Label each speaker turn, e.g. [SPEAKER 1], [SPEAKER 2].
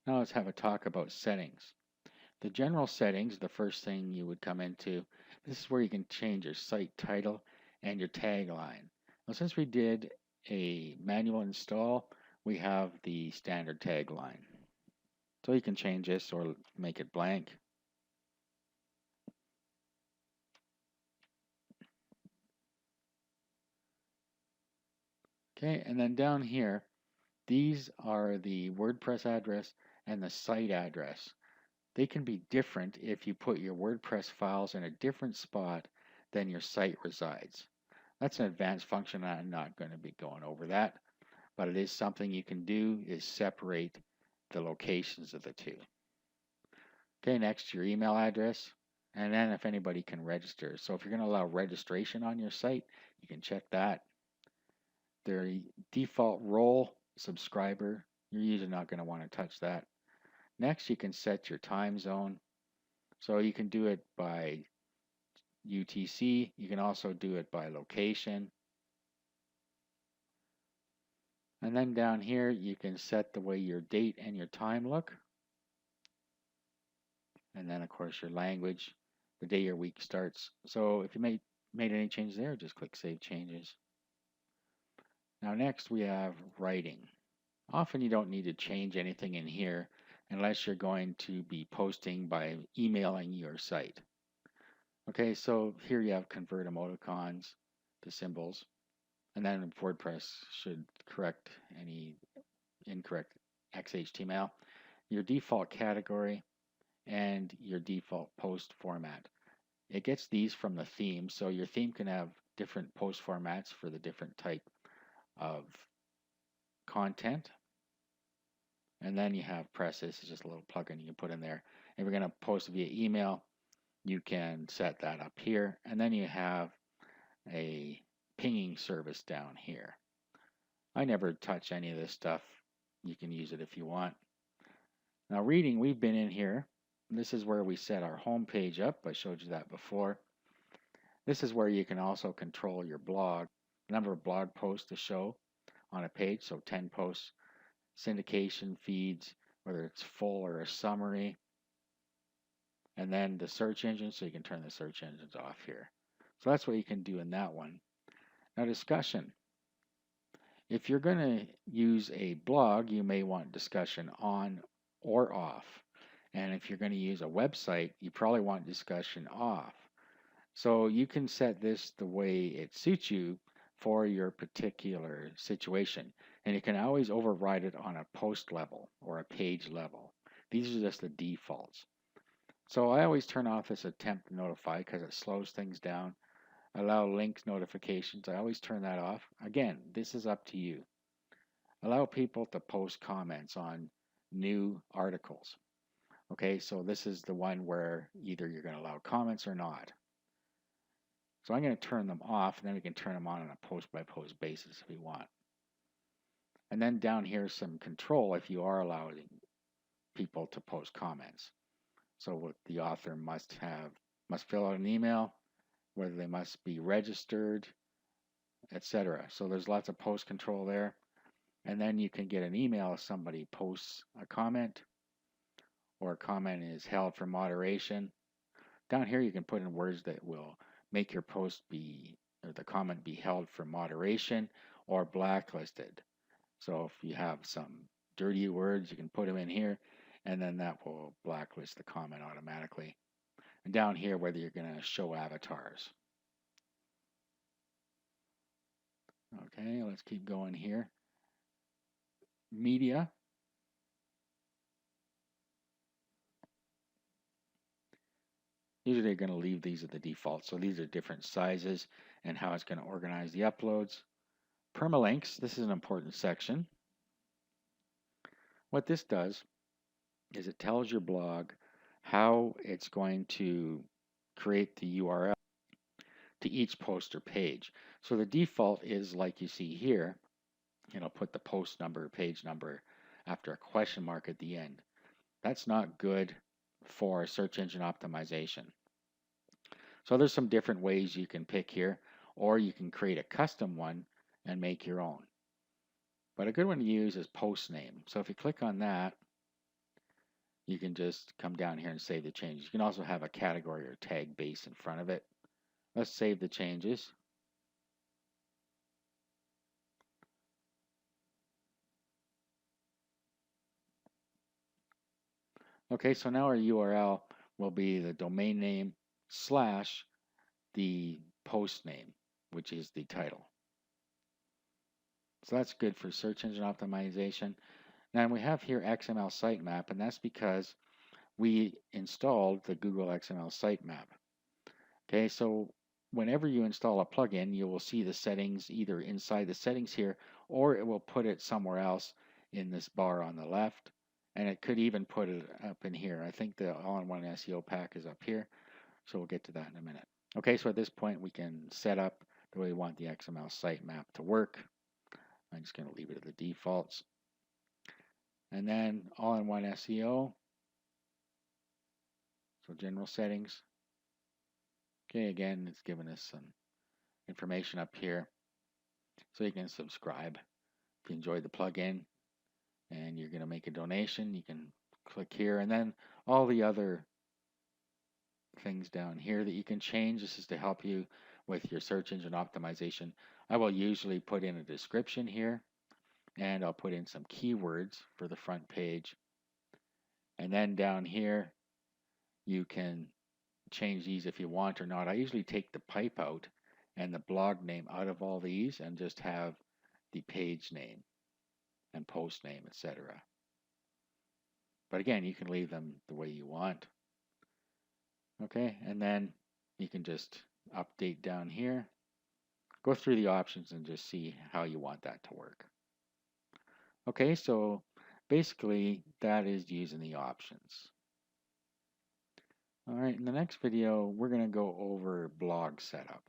[SPEAKER 1] Now let's have a talk about settings. The general settings, the first thing you would come into, this is where you can change your site title and your tagline. Now, since we did a manual install, we have the standard tagline. So you can change this or make it blank. Okay, and then down here, these are the WordPress address and the site address. They can be different if you put your WordPress files in a different spot than your site resides. That's an advanced function. I'm not going to be going over that, but it is something you can do is separate the locations of the two. Okay, next your email address, and then if anybody can register. So if you're going to allow registration on your site, you can check that. Their default role, subscriber, you're usually not going to want to touch that. Next, you can set your time zone. So you can do it by UTC. You can also do it by location. And then down here, you can set the way your date and your time look. And then, of course, your language, the day your week starts. So if you made any changes there, just click Save Changes. Now next, we have writing. Often you don't need to change anything in here unless you're going to be posting by emailing your site. Okay, so here you have convert emoticons to symbols, and then WordPress should correct any incorrect XHTML, your default category, and your default post format. It gets these from the theme, so your theme can have different post formats for the different type of content. And then you have press. This is just a little plugin you can put in there. If you're going to post via email, you can set that up here. And then you have a pinging service down here. I never touch any of this stuff. You can use it if you want. Now reading, we've been in here. This is where we set our home page up. I showed you that before. This is where you can also control your blog, number of blog posts to show on a page, so 10 posts, syndication feeds, whether it's full or a summary, and then the search engine, so you can turn the search engines off here. So that's what you can do in that one. Now discussion. If you're going to use a blog, you may want discussion on or off. And if you're going to use a website, you probably want discussion off. So you can set this the way it suits you for your particular situation. And you can always override it on a post level or a page level. These are just the defaults. So I always turn off this attempt to notify because it slows things down. Allow links notifications. I always turn that off. Again, this is up to you. Allow people to post comments on new articles. Okay, so this is the one where either you're going to allow comments or not. So I'm going to turn them off, and then we can turn them on a post-by-post basis if we want. And then down here, some control if you are allowing people to post comments. So what the author must fill out an email, whether they must be registered, etc. So there's lots of post control there. And then you can get an email if somebody posts a comment or a comment is held for moderation. Down here you can put in words that will make your post be, or the comment be held for moderation or blacklisted. So if you have some dirty words, you can put them in here, and then that will blacklist the comment automatically. And down here, whether you're going to show avatars. Okay, let's keep going here. Media. Usually you're going to leave these at the default. So these are different sizes and how it's going to organize the uploads. Permalinks, this is an important section. What this does is it tells your blog how it's going to create the URL to each post or page. So the default is like you see here, it'll put the post number, page number after a question mark at the end. That's not good for search engine optimization. So there's some different ways you can pick here, or you can create a custom one and make your own. But a good one to use is post name. So if you click on that, you can just come down here and save the changes. You can also have a category or tag base in front of it. Let's save the changes. Okay, so now our URL will be the domain name slash the post name, which is the title. So that's good for search engine optimization. Now we have here XML sitemap, and that's because we installed the Google XML sitemap. Okay, so whenever you install a plugin, you will see the settings either inside the settings here, or it will put it somewhere else in this bar on the left. And it could even put it up in here. I think the all-in-one SEO pack is up here, so we'll get to that in a minute. Okay, so at this point we can set up the way we want the XML sitemap to work. I'm just going to leave it at the defaults. And then all-in-one SEO. So general settings. Okay, again, it's giving us some information up here. So you can subscribe. If you enjoyed the plugin and you're going to make a donation, you can click here. And then all the other things down here that you can change. This is to help you with your search engine optimization. I will usually put in a description here, and I'll put in some keywords for the front page. And then down here, you can change these if you want or not. I usually take the pipe out and the blog name out of all these and just have the page name and post name, etc. But again, you can leave them the way you want. Okay, and then you can just update down here. Go through the options and just see how you want that to work. Okay, so basically that is using the options. All right, in the next video, we're going to go over blog setup.